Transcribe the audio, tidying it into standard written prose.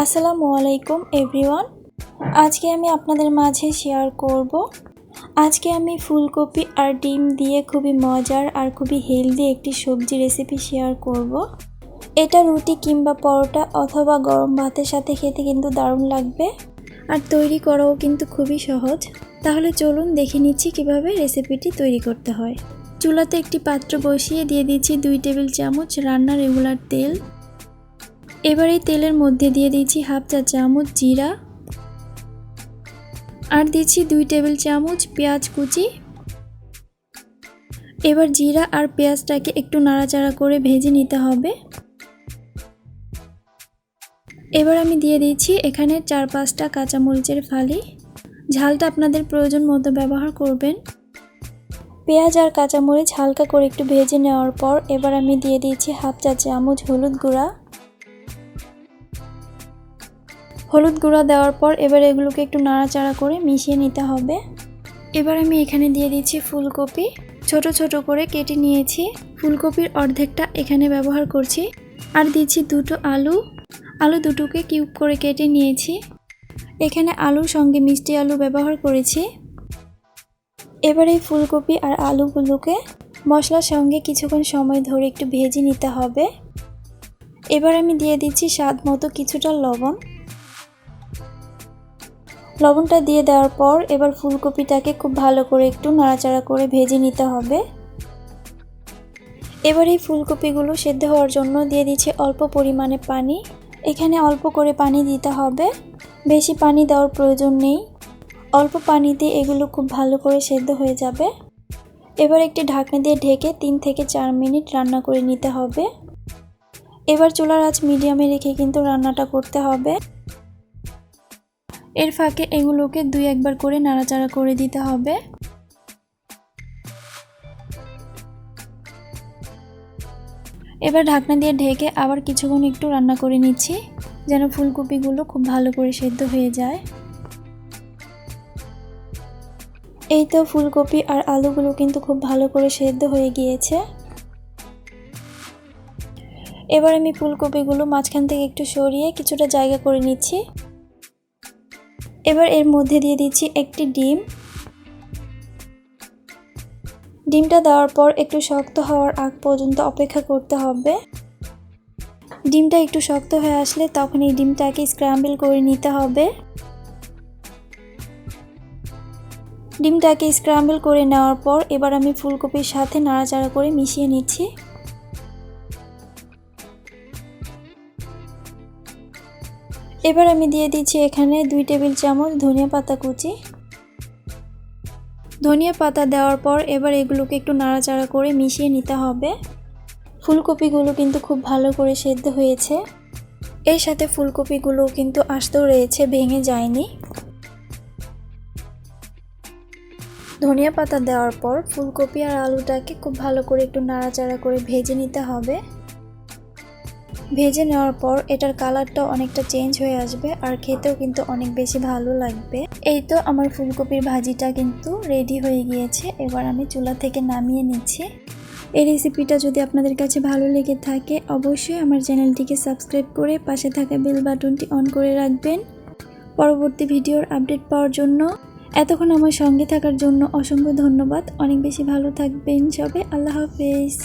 আসসালামু আলাইকুম এভরিওয়ান। আজকে আমি আপনাদের মাঝে শেয়ার করব আজকে আমি ফুলকপি আর ডিম দিয়ে খুবই মজার আর খুবই হেলদি একটি সবজি রেসিপি শেয়ার করব। এটা রুটি কিংবা পরোটা অথবা গরম ভাতের সাথে খেতে কিন্তু দারুণ লাগবে আর তৈরি করাও কিন্তু খুবই সহজ। তাহলে চলুন দেখে নিচ্ছি কিভাবে রেসিপিটি তৈরি করতে হয়। চুলাতে একটি পাত্র বসিয়ে দিয়ে দিচ্ছি 2 টেবিল চামচ রান্নার রেগুলার তেল। এবার এই তেলের মধ্যে দিয়ে দিচ্ছি হাফ চা চামচ জিরা আর দিচ্ছি 2 টেবিল চামচ পেঁয়াজ কুচি। এবার জিরা আর পেঁয়াজটাকে একটু নাড়াচাড়া করে ভেজে নিতে হবে। এবার আমি দিয়ে দিচ্ছি এখানে 4-5টা কাঁচামরিচের ফালি। ঝালটা আপনাদের প্রয়োজন মতো ব্যবহার করবেন। পেঁয়াজ আর কাঁচামরিচ হালকা করে একটু ভেজে নেওয়ার পর এবার আমি দিয়ে দিচ্ছি হাফ চা চামচ হলুদ গুঁড়া। হলুদ গুঁড়া দেওয়ার পর এবার এগুলোকে একটু নাড়াচাড়া করে মিশিয়ে নিতে হবে। এবার আমি এখানে দিয়ে দিচ্ছি ফুলকপি, ছোট ছোট করে কেটে নিয়েছি। ফুলকপির অর্ধেকটা এখানে ব্যবহার করছি। আর দিচ্ছি 2টো আলু দুটোকে কিউব করে কেটে নিয়েছি। এখানে আলুর সঙ্গে মিষ্টি আলু ব্যবহার করেছি। এবার এই ফুলকপি আর আলুগুলোকে মশলার সঙ্গে কিছুক্ষণ সময় ধরে একটু ভেজে নিতে হবে। এবার আমি দিয়ে দিচ্ছি স্বাদ মতো কিছুটা লবণ। লবণটা দিয়ে দেওয়ার পর এবার ফুলকপিটাকে খুব ভালো করে একটু নাড়াচাড়া করে ভেজে নিতে হবে। এবার এই ফুলকপিগুলো সেদ্ধ হওয়ার জন্য দিয়ে দিচ্ছি অল্প পরিমাণে পানি। এখানে অল্প করে পানি দিতে হবে, বেশি পানি দেওয়ার প্রয়োজন নেই। অল্প পানিতে এগুলো খুব ভালো করে সেদ্ধ হয়ে যাবে। এবার একটি ঢাকনা দিয়ে ঢেকে 3 থেকে 4 মিনিট রান্না করে নিতে হবে। এবার চুলার আঁচ মিডিয়ামে রেখে কিন্তু রান্নাটা করতে হবে। এর ফাঁকে এগুলোকে 2-1 করে নাড়াচাড়া করে দিতে হবে। এবার ঢাকনা দিয়ে ঢেকে আবার কিছুক্ষণ একটু রান্না করে নিচ্ছি যেন ফুলকপিগুলো খুব ভালো করে সেদ্ধ হয়ে যায়। এই তো ফুলকপি আর আলুগুলো কিন্তু খুব ভালো করে সেদ্ধ হয়ে গিয়েছে। এবার আমি ফুলকপিগুলো মাঝখান থেকে একটু সরিয়ে কিছুটা জায়গা করে নিচ্ছি। এবার এর মধ্যে দিয়ে দিচ্ছি একটি ডিম। ডিমটা দেওয়ার পর একটু শক্ত হওয়ার আগ পর্যন্ত অপেক্ষা করতে হবে। ডিমটা একটু শক্ত হয়ে আসলে তখন এই ডিমটাকে স্ক্র্যাম্বল করে নিতে হবে। ডিমটাকে স্ক্র্যাম্বল করে নেওয়ার পর এবার আমি ফুলকপির সাথে নাড়াচাড়া করে মিশিয়ে নিচ্ছি। এবার আমি দিয়ে দিচ্ছি এখানে 2 টেবিল চামচ ধনিয়া পাতা কুচি। ধনিয়া পাতা দেওয়ার পর এবার এগুলোকে একটু নাড়াচাড়া করে মিশিয়ে নিতে হবে। ফুলকপিগুলো কিন্তু খুব ভালো করে সেদ্ধ হয়েছে। এর সাথে ফুলকপিগুলো কিন্তু আস্তেও রয়েছে, ভেঙে যায়নি। ধনিয়া পাতা দেওয়ার পর ফুলকপি আর আলুটাকে খুব ভালো করে একটু নাড়াচাড়া করে ভেজে নিতে হবে। ভেজে নেওয়ার পর এটার কালারটা অনেকটা চেঞ্জ হয়ে আসবে আর খেতেও কিন্তু অনেক বেশি ভালো লাগবে। এই তো আমার ফুলকপির ভাজিটা কিন্তু রেডি হয়ে গিয়েছে। এবার আমি চুলা থেকে নামিয়ে নিচ্ছি। এই রেসিপিটা যদি আপনাদের কাছে ভালো লেগে থাকে অবশ্যই আমার চ্যানেলটিকে সাবস্ক্রাইব করে পাশে থাকা বেল বাটনটি অন করে রাখবেন পরবর্তী ভিডিওর আপডেট পাওয়ার জন্য। এতক্ষণ আমার সঙ্গে থাকার জন্য অসংখ্য ধন্যবাদ। অনেক বেশি ভালো থাকবেন সবাই। আল্লাহ হাফেজ।